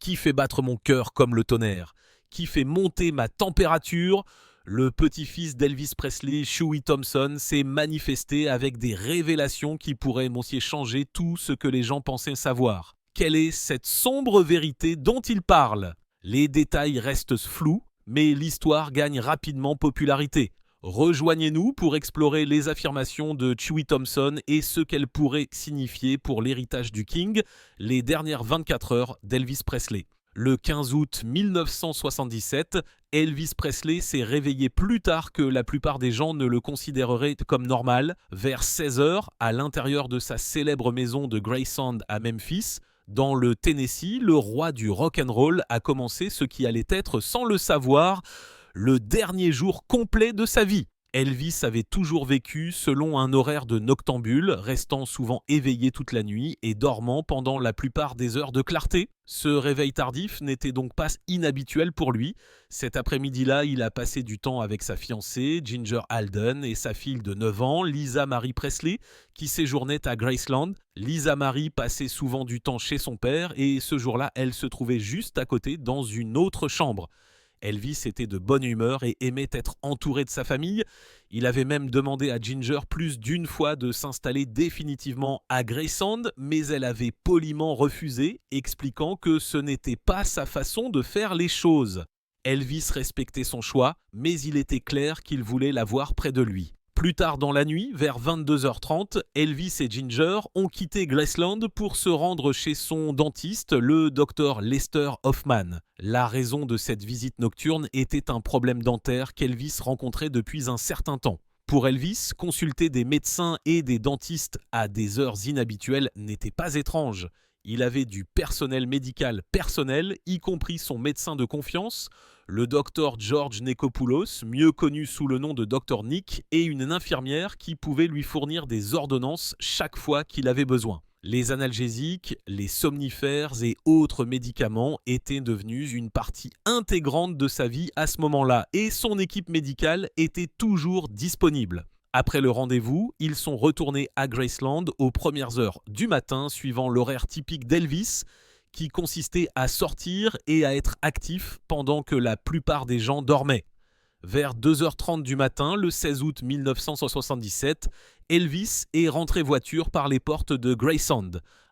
qui fait battre mon cœur comme le tonnerre, qui fait monter ma température. Le petit-fils d'Elvis Presley, Huey Thompson, s'est manifesté avec des révélations qui pourraient changer tout ce que les gens pensaient savoir. Quelle est cette sombre vérité dont il parle ? Les détails restent flous, mais l'histoire gagne rapidement popularité. Rejoignez-nous pour explorer les affirmations de Huey Thompson et ce qu'elles pourraient signifier pour l'héritage du King, les dernières 24 heures d'Elvis Presley. Le 15 août 1977, Elvis Presley s'est réveillé plus tard que la plupart des gens ne le considéreraient comme normal, vers 16h à l'intérieur de sa célèbre maison de Graceland à Memphis. Dans le Tennessee, le roi du rock'n'roll a commencé ce qui allait être, sans le savoir, le dernier jour complet de sa vie. Elvis avait toujours vécu selon un horaire de noctambule, restant souvent éveillé toute la nuit et dormant pendant la plupart des heures de clarté. Ce réveil tardif n'était donc pas inhabituel pour lui. Cet après-midi-là, il a passé du temps avec sa fiancée, Ginger Alden, et sa fille de 9 ans, Lisa Marie Presley, qui séjournait à Graceland. Lisa Marie passait souvent du temps chez son père et ce jour-là, elle se trouvait juste à côté dans une autre chambre. Elvis était de bonne humeur et aimait être entouré de sa famille. Il avait même demandé à Ginger plus d'une fois de s'installer définitivement à Graceland, mais elle avait poliment refusé, expliquant que ce n'était pas sa façon de faire les choses. Elvis respectait son choix, mais il était clair qu'il voulait la voir près de lui. Plus tard dans la nuit, vers 22h30, Elvis et Ginger ont quitté Graceland pour se rendre chez son dentiste, le Dr Lester Hoffman. La raison de cette visite nocturne était un problème dentaire qu'Elvis rencontrait depuis un certain temps. Pour Elvis, consulter des médecins et des dentistes à des heures inhabituelles n'était pas étrange. Il avait du personnel médical personnel, y compris son médecin de confiance, le docteur George Nekopoulos, mieux connu sous le nom de Dr Nick, et une infirmière qui pouvait lui fournir des ordonnances chaque fois qu'il avait besoin. Les analgésiques, les somnifères et autres médicaments étaient devenus une partie intégrante de sa vie à ce moment-là, et son équipe médicale était toujours disponible. Après le rendez-vous, ils sont retournés à Graceland aux premières heures du matin, suivant l'horaire typique d'Elvis, qui consistait à sortir et à être actif pendant que la plupart des gens dormaient. Vers 2h30 du matin, le 16 août 1977, Elvis est rentré voiture par les portes de Graceland.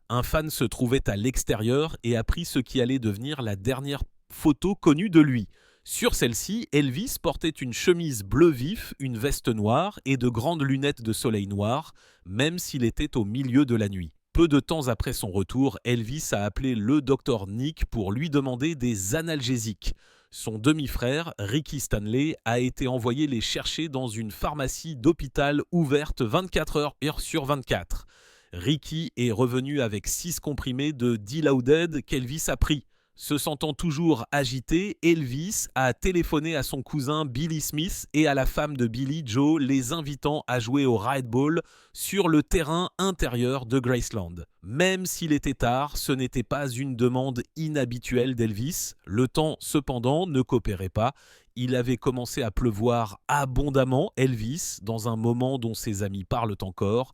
Un fan se trouvait à l'extérieur et a pris ce qui allait devenir la dernière photo connue de lui. Sur celle-ci, Elvis portait une chemise bleu vif, une veste noire et de grandes lunettes de soleil noires, même s'il était au milieu de la nuit. Peu de temps après son retour, Elvis a appelé le Dr Nick pour lui demander des analgésiques. Son demi-frère, Ricky Stanley, a été envoyé les chercher dans une pharmacie d'hôpital ouverte 24 heures sur 24. Ricky est revenu avec 6 comprimés de Dilaudid qu'Elvis a pris. Se sentant toujours agité, Elvis a téléphoné à son cousin Billy Smith et à la femme de Billy, Joe, les invitant à jouer au Ride Ball sur le terrain intérieur de Graceland. Même s'il était tard, ce n'était pas une demande inhabituelle d'Elvis. Le temps, cependant, ne coopérait pas. Il avait commencé à pleuvoir abondamment. Elvis, dans un moment dont ses amis parlent encore,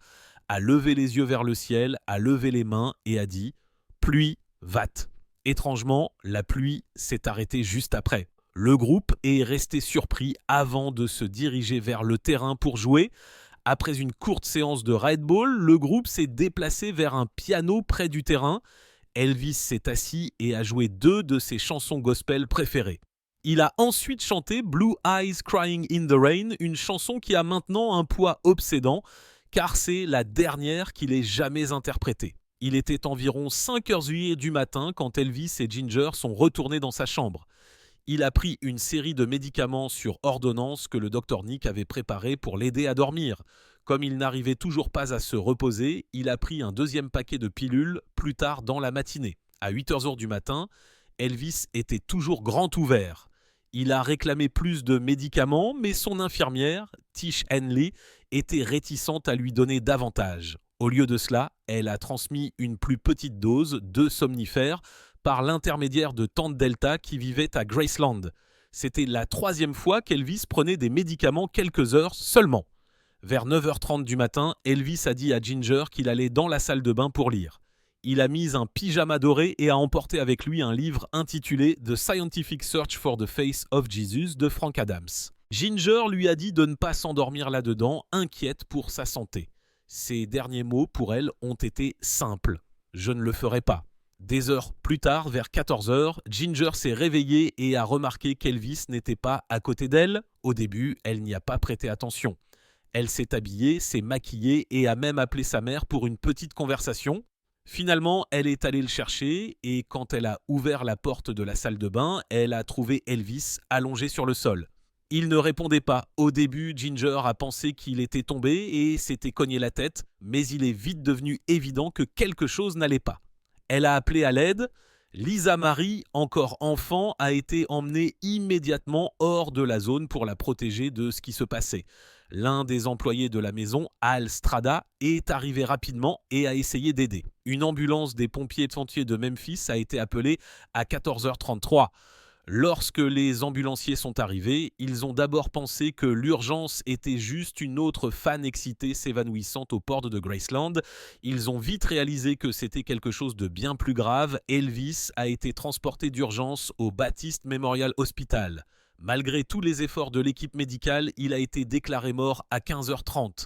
a levé les yeux vers le ciel, a levé les mains et a dit « Pluie, va-t ». Étrangement, la pluie s'est arrêtée juste après. Le groupe est resté surpris avant de se diriger vers le terrain pour jouer. Après une courte séance de Ride Ball, le groupe s'est déplacé vers un piano près du terrain. Elvis s'est assis et a joué 2 de ses chansons gospel préférées. Il a ensuite chanté Blue Eyes Crying in the Rain, une chanson qui a maintenant un poids obsédant, car c'est la dernière qu'il ait jamais interprétée. Il était environ 5h du matin quand Elvis et Ginger sont retournés dans sa chambre. Il a pris une série de médicaments sur ordonnance que le Dr Nick avait préparés pour l'aider à dormir. Comme il n'arrivait toujours pas à se reposer, il a pris un 2e paquet de pilules plus tard dans la matinée. À 8h du matin, Elvis était toujours grand ouvert. Il a réclamé plus de médicaments, mais son infirmière, Tish Henley, était réticente à lui donner davantage. Au lieu de cela, elle a transmis une plus petite dose de somnifères par l'intermédiaire de Tante Delta qui vivait à Graceland. C'était la 3e fois qu'Elvis prenait des médicaments quelques heures seulement. Vers 9h30 du matin, Elvis a dit à Ginger qu'il allait dans la salle de bain pour lire. Il a mis un pyjama doré et a emporté avec lui un livre intitulé The Scientific Search for the Face of Jesus de Frank Adams. Ginger lui a dit de ne pas s'endormir là-dedans, inquiète pour sa santé. Ses derniers mots pour elle ont été simples. « Je ne le ferai pas ». Des heures plus tard, vers 14 heures, Ginger s'est réveillée et a remarqué qu'Elvis n'était pas à côté d'elle. Au début, elle n'y a pas prêté attention. Elle s'est habillée, s'est maquillée et a même appelé sa mère pour une petite conversation. Finalement, elle est allée le chercher et quand elle a ouvert la porte de la salle de bain, elle a trouvé Elvis allongé sur le sol. Il ne répondait pas. Au début, Ginger a pensé qu'il était tombé et s'était cogné la tête, mais il est vite devenu évident que quelque chose n'allait pas. Elle a appelé à l'aide. Lisa Marie, encore enfant, a été emmenée immédiatement hors de la zone pour la protéger de ce qui se passait. L'un des employés de la maison, Al Strada, est arrivé rapidement et a essayé d'aider. Une ambulance des pompiers de sentier de Memphis a été appelée à 14h33. Lorsque les ambulanciers sont arrivés, ils ont d'abord pensé que l'urgence était juste une autre fan excitée s'évanouissant aux portes de Graceland. Ils ont vite réalisé que c'était quelque chose de bien plus grave. Elvis a été transporté d'urgence au Baptist Memorial Hospital. Malgré tous les efforts de l'équipe médicale, il a été déclaré mort à 15h30.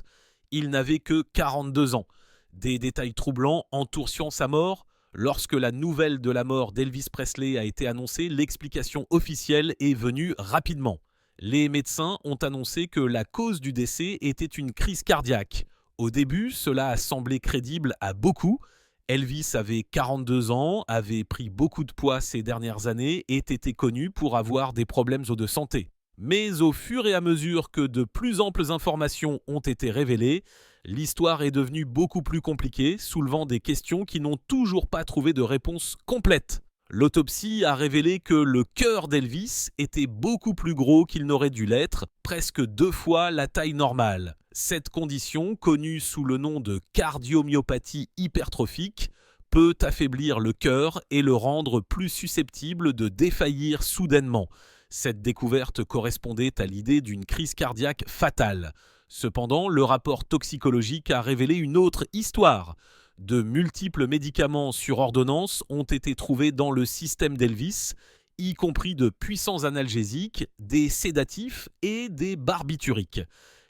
Il n'avait que 42 ans. Des détails troublants entourent sa mort. Lorsque la nouvelle de la mort d'Elvis Presley a été annoncée, l'explication officielle est venue rapidement. Les médecins ont annoncé que la cause du décès était une crise cardiaque. Au début, cela a semblé crédible à beaucoup. Elvis avait 42 ans, avait pris beaucoup de poids ces dernières années et était connu pour avoir des problèmes de santé. Mais au fur et à mesure que de plus amples informations ont été révélées, l'histoire est devenue beaucoup plus compliquée, soulevant des questions qui n'ont toujours pas trouvé de réponse complète. L'autopsie a révélé que le cœur d'Elvis était beaucoup plus gros qu'il n'aurait dû l'être, presque 2 fois la taille normale. Cette condition, connue sous le nom de cardiomyopathie hypertrophique, peut affaiblir le cœur et le rendre plus susceptible de défaillir soudainement. Cette découverte correspondait à l'idée d'une crise cardiaque fatale. Cependant, le rapport toxicologique a révélé une autre histoire. De multiples médicaments sur ordonnance ont été trouvés dans le système d'Elvis, y compris de puissants analgésiques, des sédatifs et des barbituriques.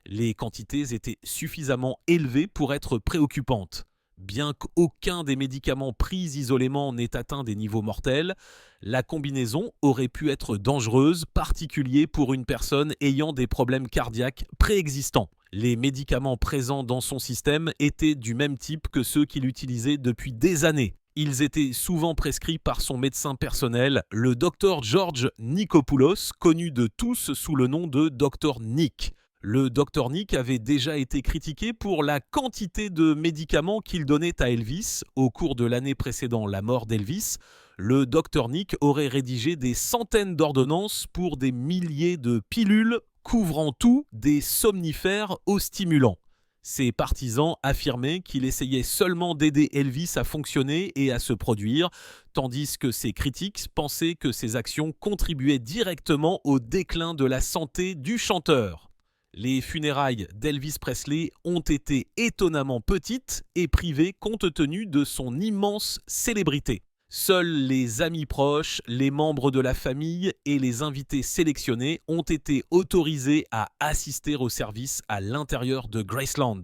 Les quantités étaient suffisamment élevées pour être préoccupantes. Bien qu'aucun des médicaments pris isolément n'ait atteint des niveaux mortels, la combinaison aurait pu être dangereuse, particulièrement pour une personne ayant des problèmes cardiaques préexistants. Les médicaments présents dans son système étaient du même type que ceux qu'il utilisait depuis des années. Ils étaient souvent prescrits par son médecin personnel, le Dr George Nikopoulos, connu de tous sous le nom de Dr Nick. Le Dr Nick avait déjà été critiqué pour la quantité de médicaments qu'il donnait à Elvis. Au cours de l'année précédant la mort d'Elvis, le Dr Nick aurait rédigé des centaines d'ordonnances pour des milliers de pilules couvrant tout des somnifères aux stimulants. Ses partisans affirmaient qu'il essayait seulement d'aider Elvis à fonctionner et à se produire, tandis que ses critiques pensaient que ses actions contribuaient directement au déclin de la santé du chanteur. Les funérailles d'Elvis Presley ont été étonnamment petites et privées compte tenu de son immense célébrité. Seuls les amis proches, les membres de la famille et les invités sélectionnés ont été autorisés à assister au service à l'intérieur de Graceland.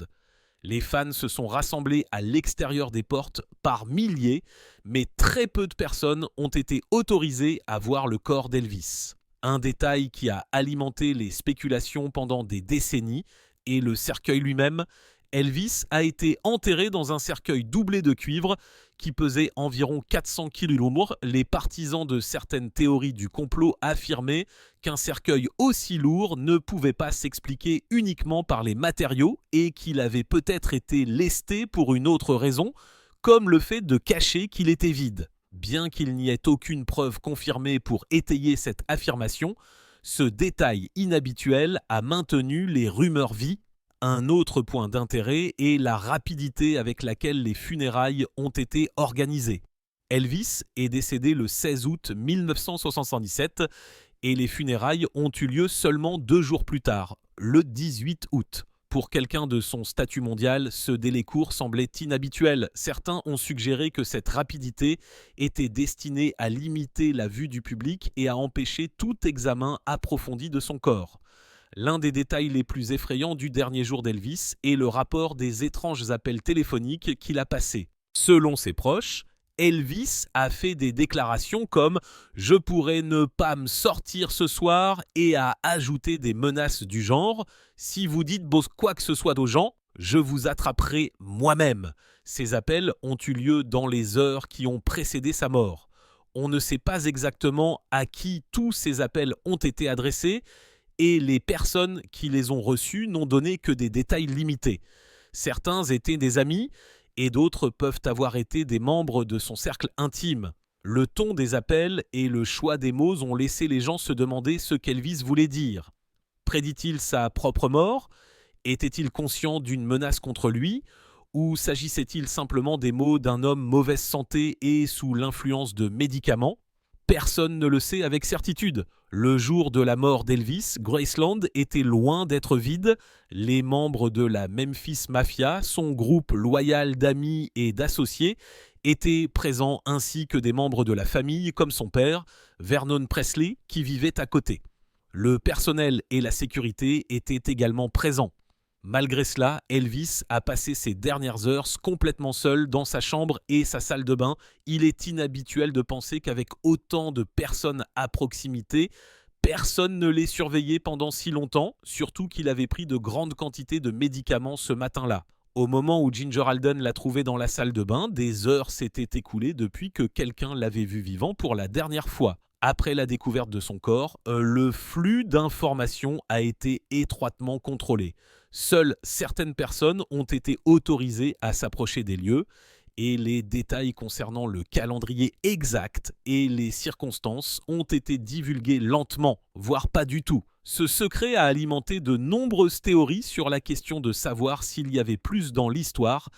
Les fans se sont rassemblés à l'extérieur des portes par milliers, mais très peu de personnes ont été autorisées à voir le corps d'Elvis. Un détail qui a alimenté les spéculations pendant des décennies est le cercueil lui-même. Elvis a été enterré dans un cercueil doublé de cuivre qui pesait environ 400 kg. Les partisans de certaines théories du complot affirmaient qu'un cercueil aussi lourd ne pouvait pas s'expliquer uniquement par les matériaux et qu'il avait peut-être été lesté pour une autre raison, comme le fait de cacher qu'il était vide. Bien qu'il n'y ait aucune preuve confirmée pour étayer cette affirmation, ce détail inhabituel a maintenu les rumeurs vives. Un autre point d'intérêt est la rapidité avec laquelle les funérailles ont été organisées. Elvis est décédé le 16 août 1977 et les funérailles ont eu lieu seulement 2 jours plus tard, le 18 août. Pour quelqu'un de son statut mondial, ce délai court semblait inhabituel. Certains ont suggéré que cette rapidité était destinée à limiter la vue du public et à empêcher tout examen approfondi de son corps. L'un des détails les plus effrayants du dernier jour d'Elvis est le rapport des étranges appels téléphoniques qu'il a passés. Selon ses proches, Elvis a fait des déclarations comme « Je pourrais ne pas me sortir ce soir » et a ajouté des menaces du genre « Si vous dites quoi que ce soit aux gens, je vous attraperai moi-même ». Ces appels ont eu lieu dans les heures qui ont précédé sa mort. On ne sait pas exactement à qui tous ces appels ont été adressés et les personnes qui les ont reçus n'ont donné que des détails limités. Certains étaient des amis, et d'autres peuvent avoir été des membres de son cercle intime. Le ton des appels et le choix des mots ont laissé les gens se demander ce qu'Elvis voulait dire. Prédit-il sa propre mort ? Était-il conscient d'une menace contre lui ? Ou s'agissait-il simplement des mots d'un homme mauvaise santé et sous l'influence de médicaments ? Personne ne le sait avec certitude. Le jour de la mort d'Elvis, Graceland était loin d'être vide. Les membres de la Memphis Mafia, son groupe loyal d'amis et d'associés, étaient présents ainsi que des membres de la famille comme son père, Vernon Presley, qui vivait à côté. Le personnel et la sécurité étaient également présents. Malgré cela, Elvis a passé ses dernières heures complètement seul dans sa chambre et sa salle de bain. Il est inhabituel de penser qu'avec autant de personnes à proximité, personne ne l'ait surveillé pendant si longtemps, surtout qu'il avait pris de grandes quantités de médicaments ce matin-là. Au moment où Ginger Alden l'a trouvé dans la salle de bain, des heures s'étaient écoulées depuis que quelqu'un l'avait vu vivant pour la dernière fois. Après la découverte de son corps, le flux d'informations a été étroitement contrôlé. Seules certaines personnes ont été autorisées à s'approcher des lieux et les détails concernant le calendrier exact et les circonstances ont été divulgués lentement, voire pas du tout. Ce secret a alimenté de nombreuses théories sur la question de savoir s'il y avait plus dans l'histoire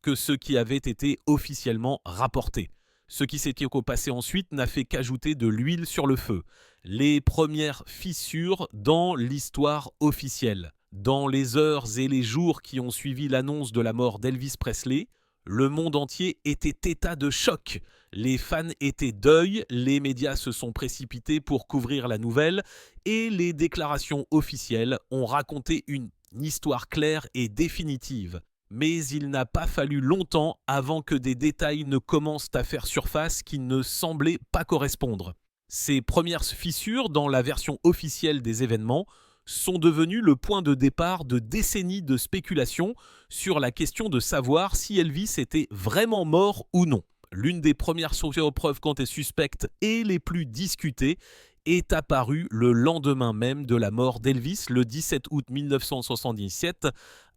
que ce qui avait été officiellement rapporté. Ce qui s'était passé ensuite n'a fait qu'ajouter de l'huile sur le feu. Les premières fissures dans l'histoire officielle. Dans les heures et les jours qui ont suivi l'annonce de la mort d'Elvis Presley, le monde entier était état de choc. Les fans étaient deuil, les médias se sont précipités pour couvrir la nouvelle et les déclarations officielles ont raconté une histoire claire et définitive. Mais il n'a pas fallu longtemps avant que des détails ne commencent à faire surface qui ne semblaient pas correspondre. Ces premières fissures dans la version officielle des événements sont devenues le point de départ de décennies de spéculations sur la question de savoir si Elvis était vraiment mort ou non. L'une des premières sources aux preuves quant et suspectes et les plus discutées est apparue le lendemain même de la mort d'Elvis, le 17 août 1977.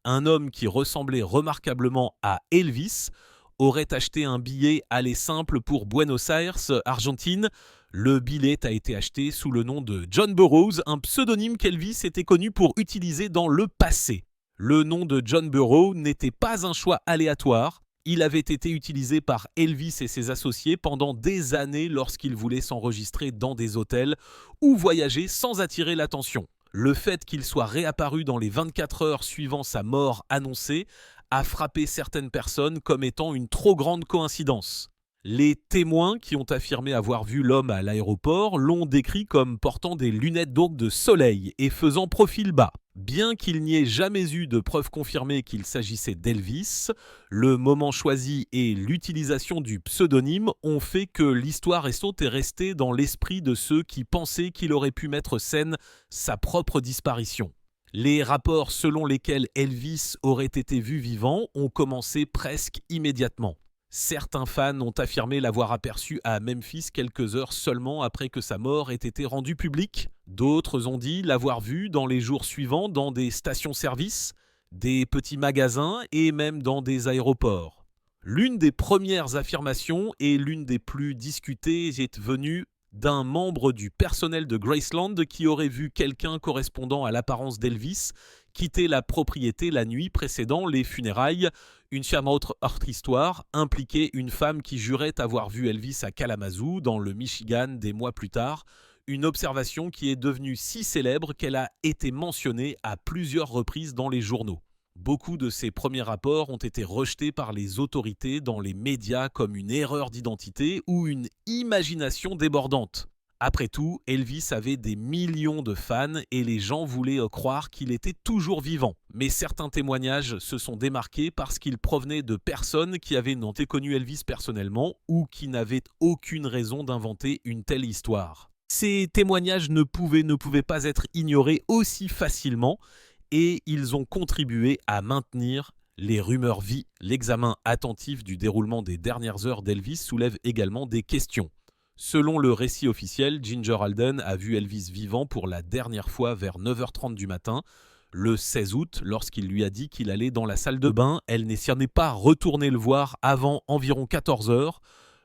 Un homme qui ressemblait remarquablement à Elvis aurait acheté un billet aller simple pour Buenos Aires, Argentine. Le billet a été acheté sous le nom de John Burroughs, un pseudonyme qu'Elvis était connu pour utiliser dans le passé. Le nom de John Burroughs n'était pas un choix aléatoire. Il avait été utilisé par Elvis et ses associés pendant des années lorsqu'ils voulaient s'enregistrer dans des hôtels ou voyager sans attirer l'attention. Le fait qu'il soit réapparu dans les 24 heures suivant sa mort annoncée a frappé certaines personnes comme étant une trop grande coïncidence. Les témoins qui ont affirmé avoir vu l'homme à l'aéroport l'ont décrit comme portant des lunettes d'eau de soleil et faisant profil bas. Bien qu'il n'y ait jamais eu de preuves confirmées qu'il s'agissait d'Elvis, le moment choisi et l'utilisation du pseudonyme ont fait que l'histoire est restée dans l'esprit de ceux qui pensaient qu'il aurait pu mettre scène sa propre disparition. Les rapports selon lesquels Elvis aurait été vu vivant ont commencé presque immédiatement. Certains fans ont affirmé l'avoir aperçu à Memphis quelques heures seulement après que sa mort ait été rendue publique. D'autres ont dit l'avoir vu dans les jours suivants dans des stations-service, des petits magasins et même dans des aéroports. L'une des premières affirmations et l'une des plus discutées est venue d'un membre du personnel de Graceland qui aurait vu quelqu'un correspondant à l'apparence d'Elvis quitter la propriété la nuit précédant les funérailles. Une autre histoire impliquait une femme qui jurait avoir vu Elvis à Kalamazoo, dans le Michigan, des mois plus tard. une observation qui est devenue si célèbre qu'elle a été mentionnée à plusieurs reprises dans les journaux. Beaucoup de ces premiers rapports ont été rejetés par les autorités dans les médias comme une erreur d'identité ou une imagination débordante. Après tout, Elvis avait des millions de fans et les gens voulaient croire qu'il était toujours vivant. Mais certains témoignages se sont démarqués parce qu'ils provenaient de personnes qui avaient non connu Elvis personnellement ou qui n'avaient aucune raison d'inventer une telle histoire. Ces témoignages ne pouvaient pas être ignorés aussi facilement et ils ont contribué à maintenir les rumeurs vives. L'examen attentif du déroulement des dernières heures d'Elvis soulève également des questions. Selon le récit officiel, Ginger Alden a vu Elvis vivant pour la dernière fois vers 9h30 du matin, le 16 août, lorsqu'il lui a dit qu'il allait dans la salle de bain. Elle n'est pas retournée le voir avant environ 14h,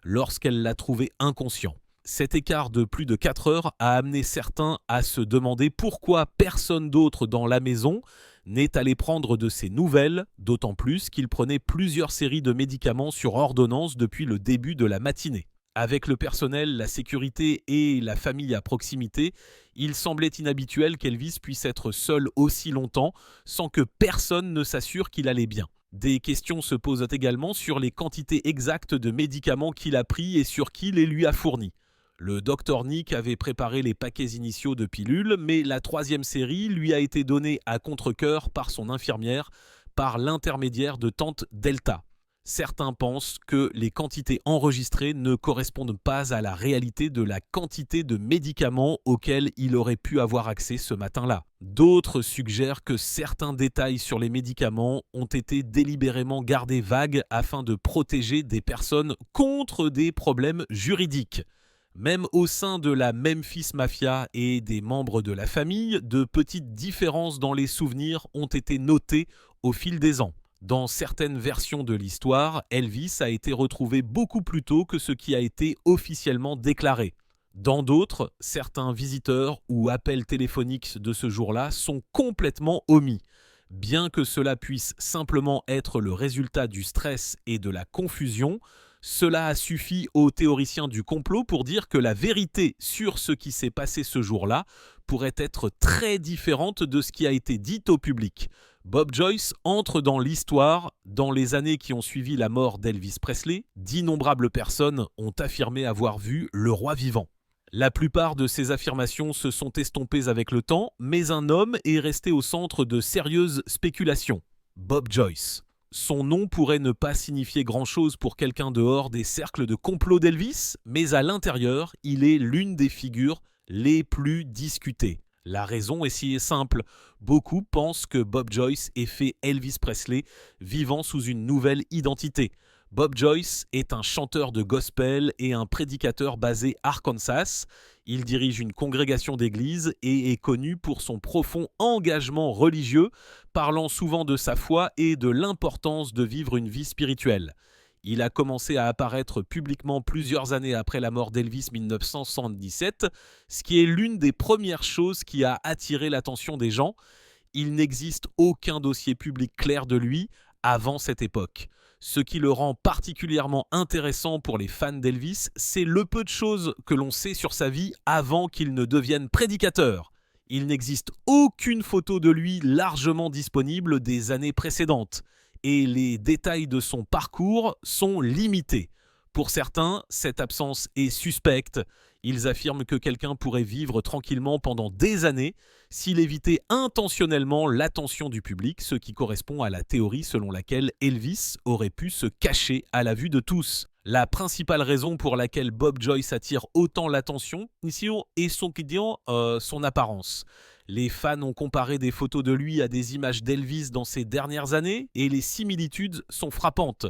lorsqu'elle l'a trouvé inconscient. Cet écart de plus de 4 heures a amené certains à se demander pourquoi personne d'autre dans la maison n'est allé prendre de ses nouvelles, d'autant plus qu'il prenait plusieurs séries de médicaments sur ordonnance depuis le début de la matinée. Avec le personnel, la sécurité et la famille à proximité, il semblait inhabituel qu'Elvis puisse être seul aussi longtemps sans que personne ne s'assure qu'il allait bien. Des questions se posent également sur les quantités exactes de médicaments qu'il a pris et sur qui les lui a fournis. Le Dr Nick avait préparé les paquets initiaux de pilules, mais la 3e série lui a été donnée à contre-cœur par son infirmière, par l'intermédiaire de tante Delta. Certains pensent que les quantités enregistrées ne correspondent pas à la réalité de la quantité de médicaments auxquels il aurait pu avoir accès ce matin-là. D'autres suggèrent que certains détails sur les médicaments ont été délibérément gardés vagues afin de protéger des personnes contre des problèmes juridiques. Même au sein de la Memphis Mafia et des membres de la famille, de petites différences dans les souvenirs ont été notées au fil des ans. Dans certaines versions de l'histoire, Elvis a été retrouvé beaucoup plus tôt que ce qui a été officiellement déclaré. Dans d'autres, certains visiteurs ou appels téléphoniques de ce jour-là sont complètement omis. Bien que cela puisse simplement être le résultat du stress et de la confusion, cela a suffi aux théoriciens du complot pour dire que la vérité sur ce qui s'est passé ce jour-là pourrait être très différente de ce qui a été dit au public. Bob Joyce entre dans l'histoire. Dans les années qui ont suivi la mort d'Elvis Presley, d'innombrables personnes ont affirmé avoir vu le roi vivant. La plupart de ces affirmations se sont estompées avec le temps, mais un homme est resté au centre de sérieuses spéculations. Bob Joyce. Son nom pourrait ne pas signifier grand-chose pour quelqu'un dehors des cercles de complot d'Elvis, mais à l'intérieur, il est l'une des figures les plus discutées. La raison est si simple. Beaucoup pensent que Bob Joyce ait fait Elvis Presley vivant sous une nouvelle identité. Bob Joyce est un chanteur de gospel et un prédicateur basé à Arkansas. Il dirige une congrégation d'église et est connu pour son profond engagement religieux, parlant souvent de sa foi et de l'importance de vivre une vie spirituelle. Il a commencé à apparaître publiquement plusieurs années après la mort d'Elvis 1977, ce qui est l'une des premières choses qui a attiré l'attention des gens. Il n'existe aucun dossier public clair de lui avant cette époque. Ce qui le rend particulièrement intéressant pour les fans d'Elvis, c'est le peu de choses que l'on sait sur sa vie avant qu'il ne devienne prédicateur. Il n'existe aucune photo de lui largement disponible des années précédentes. Et les détails de son parcours sont limités. Pour certains, cette absence est suspecte. Ils affirment que quelqu'un pourrait vivre tranquillement pendant des années s'il évitait intentionnellement l'attention du public, ce qui correspond à la théorie selon laquelle Elvis aurait pu se cacher à la vue de tous. La principale raison pour laquelle Bob Joyce attire autant l'attention est son apparence. Les fans ont comparé des photos de lui à des images d'Elvis dans ces dernières années et les similitudes sont frappantes.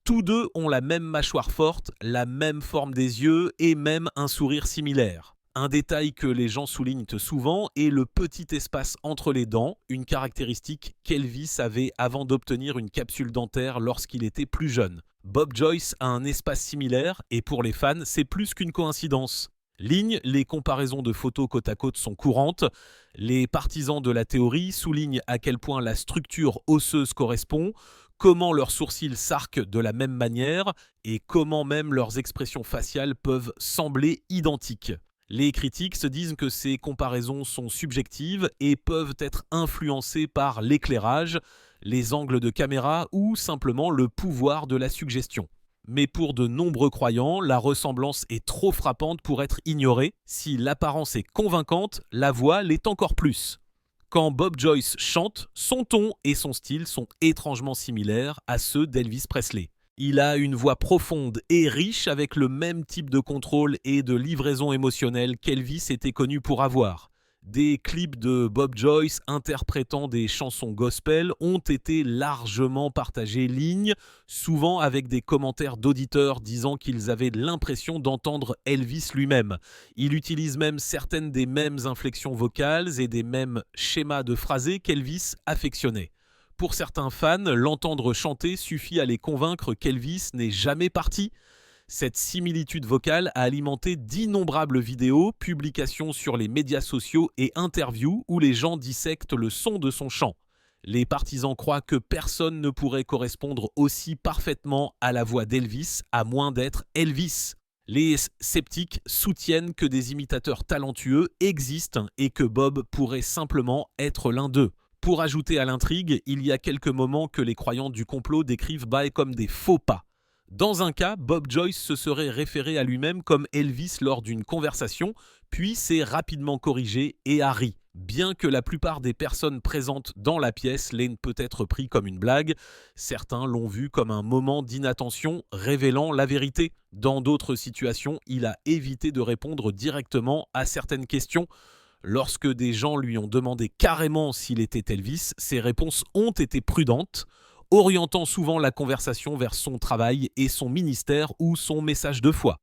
Tous deux ont la même mâchoire forte, la même forme des yeux et même un sourire similaire. Un détail que les gens soulignent souvent est le petit espace entre les dents, une caractéristique qu'Elvis avait avant d'obtenir une capsule dentaire lorsqu'il était plus jeune. Bob Joyce a un espace similaire et pour les fans, c'est plus qu'une coïncidence. Les comparaisons de photos côte à côte sont courantes. Les partisans de la théorie soulignent à quel point la structure osseuse correspond, comment leurs sourcils s'arquent de la même manière et comment même leurs expressions faciales peuvent sembler identiques. Les critiques se disent que ces comparaisons sont subjectives et peuvent être influencées par l'éclairage, les angles de caméra ou simplement le pouvoir de la suggestion. Mais pour de nombreux croyants, la ressemblance est trop frappante pour être ignorée. Si l'apparence est convaincante, la voix l'est encore plus. Quand Bob Joyce chante, son ton et son style sont étrangement similaires à ceux d'Elvis Presley. Il a une voix profonde et riche avec le même type de contrôle et de livraison émotionnelle qu'Elvis était connu pour avoir. Des clips de Bob Joyce interprétant des chansons gospel ont été largement partagés ligne, souvent avec des commentaires d'auditeurs disant qu'ils avaient l'impression d'entendre Elvis lui-même. Il utilise même certaines des mêmes inflexions vocales et des mêmes schémas de phrasé qu'Elvis affectionnait. Pour certains fans, l'entendre chanter suffit à les convaincre qu'Elvis n'est jamais parti. Cette similitude vocale a alimenté d'innombrables vidéos, publications sur les médias sociaux et interviews où les gens dissectent le son de son chant. Les partisans croient que personne ne pourrait correspondre aussi parfaitement à la voix d'Elvis à moins d'être Elvis. Les sceptiques soutiennent que des imitateurs talentueux existent et que Bob pourrait simplement être l'un d'eux. Pour ajouter à l'intrigue, il y a quelques moments que les croyants du complot décrivent comme des faux pas. Dans un cas, Bob Joyce se serait référé à lui-même comme Elvis lors d'une conversation, puis s'est rapidement corrigé et a ri. Bien que la plupart des personnes présentes dans la pièce l'aient peut-être pris comme une blague, certains l'ont vu comme un moment d'inattention révélant la vérité. Dans d'autres situations, il a évité de répondre directement à certaines questions. Lorsque des gens lui ont demandé carrément s'il était Elvis, ses réponses ont été prudentes, orientant souvent la conversation vers son travail et son ministère ou son message de foi.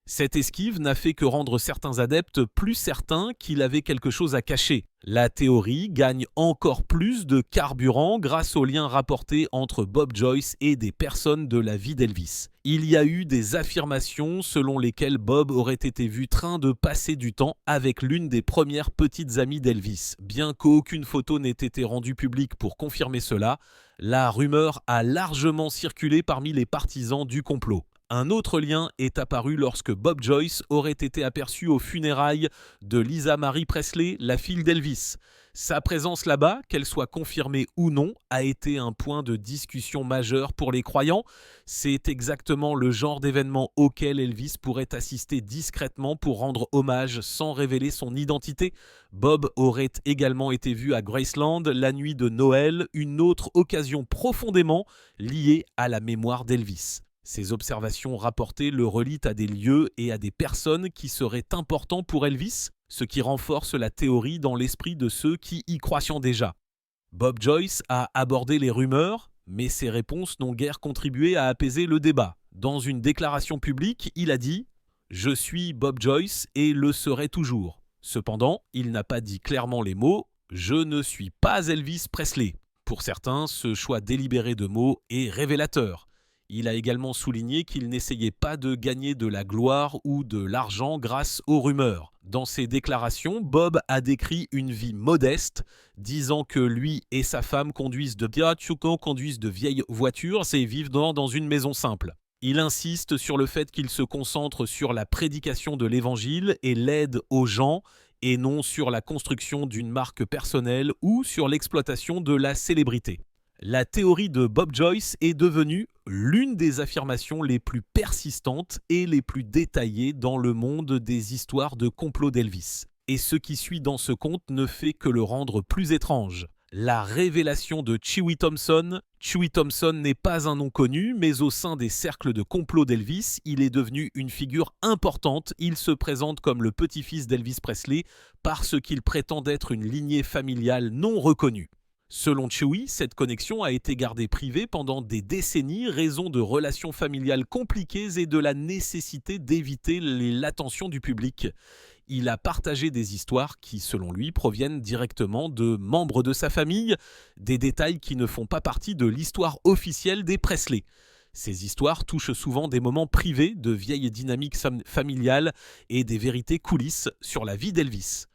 Cette esquive n'a fait que rendre certains adeptes plus certains qu'il avait quelque chose à cacher. La théorie gagne encore plus de carburant grâce aux liens rapportés entre Bob Joyce et des personnes de la vie d'Elvis. Il y a eu des affirmations selon lesquelles Bob aurait été vu train de passer du temps avec l'une des premières petites amies d'Elvis. Bien qu'aucune photo n'ait été rendue publique pour confirmer cela, la rumeur a largement circulé parmi les partisans du complot. Un autre lien est apparu lorsque Bob Joyce aurait été aperçu aux funérailles de Lisa Marie Presley, la fille d'Elvis. Sa présence là-bas, qu'elle soit confirmée ou non, a été un point de discussion majeur pour les croyants. C'est exactement le genre d'événement auquel Elvis pourrait assister discrètement pour rendre hommage sans révéler son identité. Bob aurait également été vu à Graceland la nuit de Noël, une autre occasion profondément liée à la mémoire d'Elvis. Ces observations rapportées le relient à des lieux et à des personnes qui seraient importants pour Elvis, ce qui renforce la théorie dans l'esprit de ceux qui y croient déjà. Bob Joyce a abordé les rumeurs, mais ses réponses n'ont guère contribué à apaiser le débat. Dans une déclaration publique, il a dit « Je suis Bob Joyce et le serai toujours ». Cependant, il n'a pas dit clairement les mots « Je ne suis pas Elvis Presley ». Pour certains, ce choix délibéré de mots est révélateur. Il a également souligné qu'il n'essayait pas de gagner de la gloire ou de l'argent grâce aux rumeurs. Dans ses déclarations, Bob a décrit une vie modeste, disant que lui et sa femme conduisent de vieilles voitures et vivent dans une maison simple. Il insiste sur le fait qu'il se concentre sur la prédication de l'évangile et l'aide aux gens, et non sur la construction d'une marque personnelle ou sur l'exploitation de la célébrité. La théorie de Bob Joyce est devenue l'une des affirmations les plus persistantes et les plus détaillées dans le monde des histoires de complot d'Elvis. Et ce qui suit dans ce conte ne fait que le rendre plus étrange. La révélation de Chewie Thompson. Chewie Thompson n'est pas un nom connu, mais au sein des cercles de complot d'Elvis, il est devenu une figure importante. Il se présente comme le petit-fils d'Elvis Presley parce qu'il prétend être une lignée familiale non reconnue. Selon Chewie, cette connexion a été gardée privée pendant des décennies, raison de relations familiales compliquées et de la nécessité d'éviter l'attention du public. Il a partagé des histoires qui, selon lui, proviennent directement de membres de sa famille, des détails qui ne font pas partie de l'histoire officielle des Presley. Ces histoires touchent souvent des moments privés de vieilles dynamiques familiales et des vérités coulisses sur la vie d'Elvis.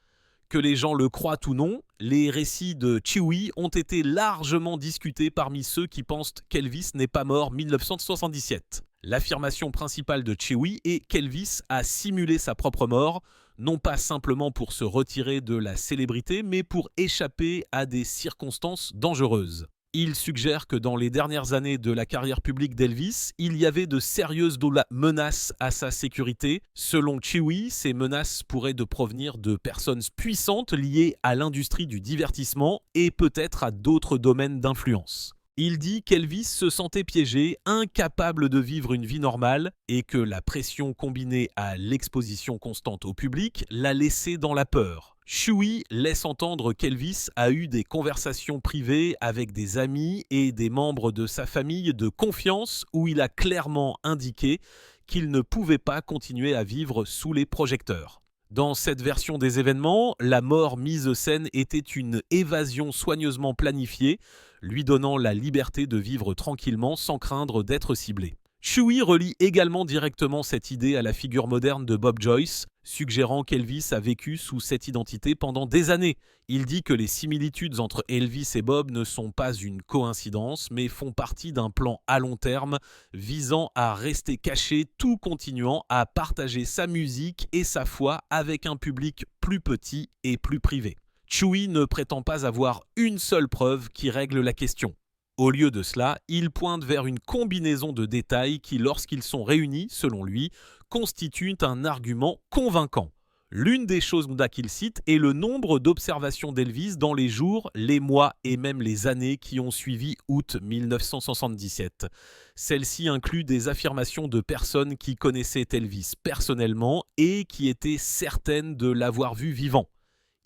Que les gens le croient ou non, les récits de Chewie ont été largement discutés parmi ceux qui pensent qu'Elvis n'est pas mort en 1977. L'affirmation principale de Chewie est qu'Elvis a simulé sa propre mort, non pas simplement pour se retirer de la célébrité, mais pour échapper à des circonstances dangereuses. Il suggère que dans les dernières années de la carrière publique d'Elvis, il y avait de sérieuses menaces à sa sécurité. Selon Chewy, ces menaces pourraient provenir de personnes puissantes liées à l'industrie du divertissement et peut-être à d'autres domaines d'influence. Il dit qu'Elvis se sentait piégé, incapable de vivre une vie normale et que la pression combinée à l'exposition constante au public l'a laissé dans la peur. Chewy laisse entendre qu'Elvis a eu des conversations privées avec des amis et des membres de sa famille de confiance où il a clairement indiqué qu'il ne pouvait pas continuer à vivre sous les projecteurs. Dans cette version des événements, la mort mise en scène était une évasion soigneusement planifiée, lui donnant la liberté de vivre tranquillement sans craindre d'être ciblé. Chewy relie également directement cette idée à la figure moderne de Bob Joyce, suggérant qu'Elvis a vécu sous cette identité pendant des années. Il dit que les similitudes entre Elvis et Bob ne sont pas une coïncidence, mais font partie d'un plan à long terme visant à rester caché tout continuant à partager sa musique et sa foi avec un public plus petit et plus privé. Chewy ne prétend pas avoir une seule preuve qui règle la question. Au lieu de cela, il pointe vers une combinaison de détails qui, lorsqu'ils sont réunis, selon lui, constituent un argument convaincant. L'une des choses qu'il cite est le nombre d'observations d'Elvis dans les jours, les mois et même les années qui ont suivi août 1977. Celle-ci inclut des affirmations de personnes qui connaissaient Elvis personnellement et qui étaient certaines de l'avoir vu vivant.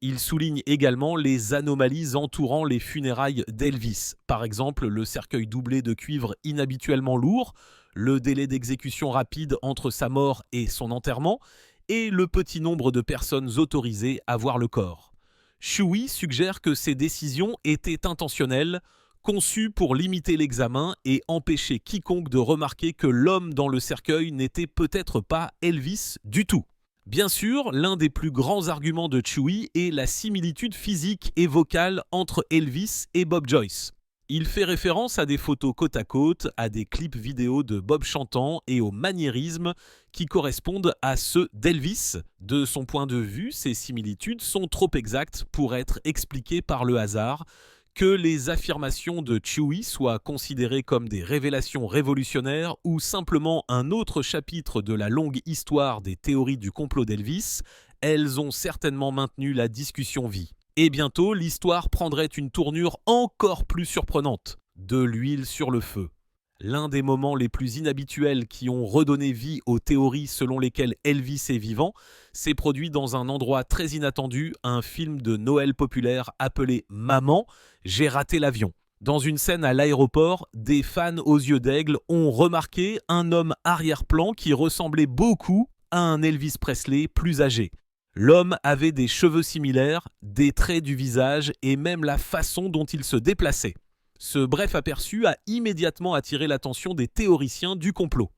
Il souligne également les anomalies entourant les funérailles d'Elvis, par exemple le cercueil doublé de cuivre inhabituellement lourd, le délai d'exécution rapide entre sa mort et son enterrement, et le petit nombre de personnes autorisées à voir le corps. Chewy suggère que ces décisions étaient intentionnelles, conçues pour limiter l'examen et empêcher quiconque de remarquer que l'homme dans le cercueil n'était peut-être pas Elvis du tout. Bien sûr, l'un des plus grands arguments de Chewy est la similitude physique et vocale entre Elvis et Bob Joyce. Il fait référence à des photos côte à côte, à des clips vidéo de Bob chantant et aux maniérismes qui correspondent à ceux d'Elvis. De son point de vue, ces similitudes sont trop exactes pour être expliquées par le hasard. Que les affirmations de Chewy soient considérées comme des révélations révolutionnaires ou simplement un autre chapitre de la longue histoire des théories du complot d'Elvis, elles ont certainement maintenu la discussion vive. Et bientôt, l'histoire prendrait une tournure encore plus surprenante, de l'huile sur le feu. L'un des moments les plus inhabituels qui ont redonné vie aux théories selon lesquelles Elvis est vivant s'est produit dans un endroit très inattendu, un film de Noël populaire appelé « Maman, j'ai raté l'avion ». Dans une scène à l'aéroport, des fans aux yeux d'aigle ont remarqué un homme arrière-plan qui ressemblait beaucoup à un Elvis Presley plus âgé. L'homme avait des cheveux similaires, des traits du visage et même la façon dont il se déplaçait. Ce bref aperçu a immédiatement attiré l'attention des théoriciens du complot.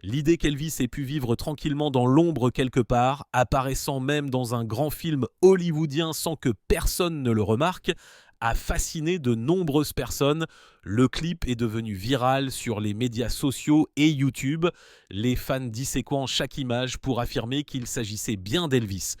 L'idée qu'Elvis ait pu vivre tranquillement dans l'ombre quelque part, apparaissant même dans un grand film hollywoodien sans que personne ne le remarque, a fasciné de nombreuses personnes. Le clip est devenu viral sur les médias sociaux et YouTube, les fans disséquant chaque image pour affirmer qu'il s'agissait bien d'Elvis.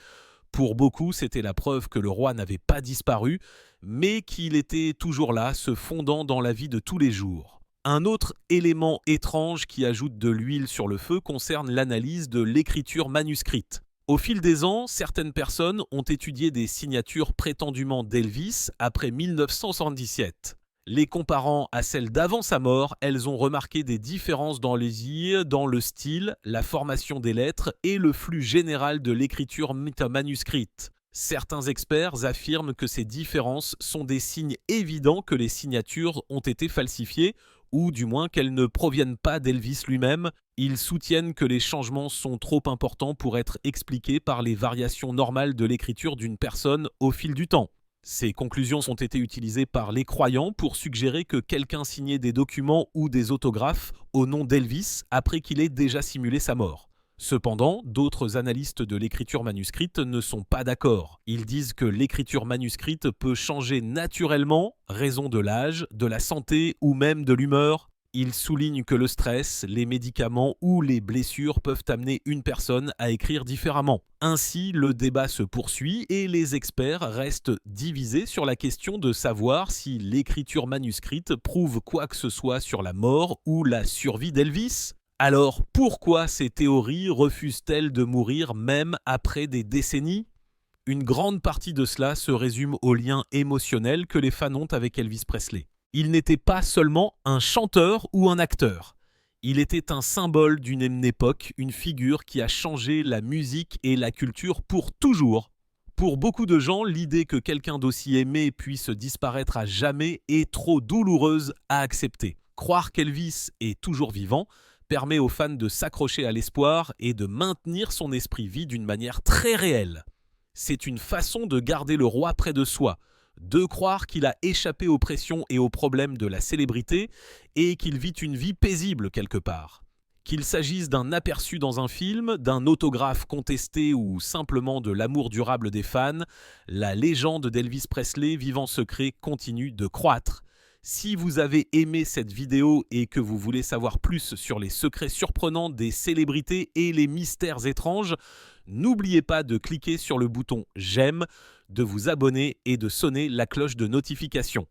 Pour beaucoup, c'était la preuve que le roi n'avait pas disparu, mais qu'il était toujours là, se fondant dans la vie de tous les jours. Un autre élément étrange qui ajoute de l'huile sur le feu concerne l'analyse de l'écriture manuscrite. Au fil des ans, certaines personnes ont étudié des signatures prétendument d'Elvis après 1977. Les comparant à celles d'avant sa mort, elles ont remarqué des différences dans le style, la formation des lettres et le flux général de l'écriture manuscrite. Certains experts affirment que ces différences sont des signes évidents que les signatures ont été falsifiées, ou du moins qu'elles ne proviennent pas d'Elvis lui-même. Ils soutiennent que les changements sont trop importants pour être expliqués par les variations normales de l'écriture d'une personne au fil du temps. Ces conclusions ont été utilisées par les croyants pour suggérer que quelqu'un signait des documents ou des autographes au nom d'Elvis après qu'il ait déjà simulé sa mort. Cependant, d'autres analystes de l'écriture manuscrite ne sont pas d'accord. Ils disent que l'écriture manuscrite peut changer naturellement, raison de l'âge, de la santé ou même de l'humeur. Il souligne que le stress, les médicaments ou les blessures peuvent amener une personne à écrire différemment. Ainsi, le débat se poursuit et les experts restent divisés sur la question de savoir si l'écriture manuscrite prouve quoi que ce soit sur la mort ou la survie d'Elvis. Alors, pourquoi ces théories refusent-elles de mourir même après des décennies ? Une grande partie de cela se résume au lien émotionnel que les fans ont avec Elvis Presley. Il n'était pas seulement un chanteur ou un acteur. Il était un symbole d'une époque, une figure qui a changé la musique et la culture pour toujours. Pour beaucoup de gens, l'idée que quelqu'un d'aussi aimé puisse disparaître à jamais est trop douloureuse à accepter. Croire qu'Elvis est toujours vivant permet aux fans de s'accrocher à l'espoir et de maintenir son esprit vie d'une manière très réelle. C'est une façon de garder le roi près de soi, de croire qu'il a échappé aux pressions et aux problèmes de la célébrité et qu'il vit une vie paisible quelque part. Qu'il s'agisse d'un aperçu dans un film, d'un autographe contesté ou simplement de l'amour durable des fans, la légende d'Elvis Presley vivant secret continue de croître. Si vous avez aimé cette vidéo et que vous voulez savoir plus sur les secrets surprenants des célébrités et les mystères étranges, n'oubliez pas de cliquer sur le bouton « J'aime », de vous abonner et de sonner la cloche de notification.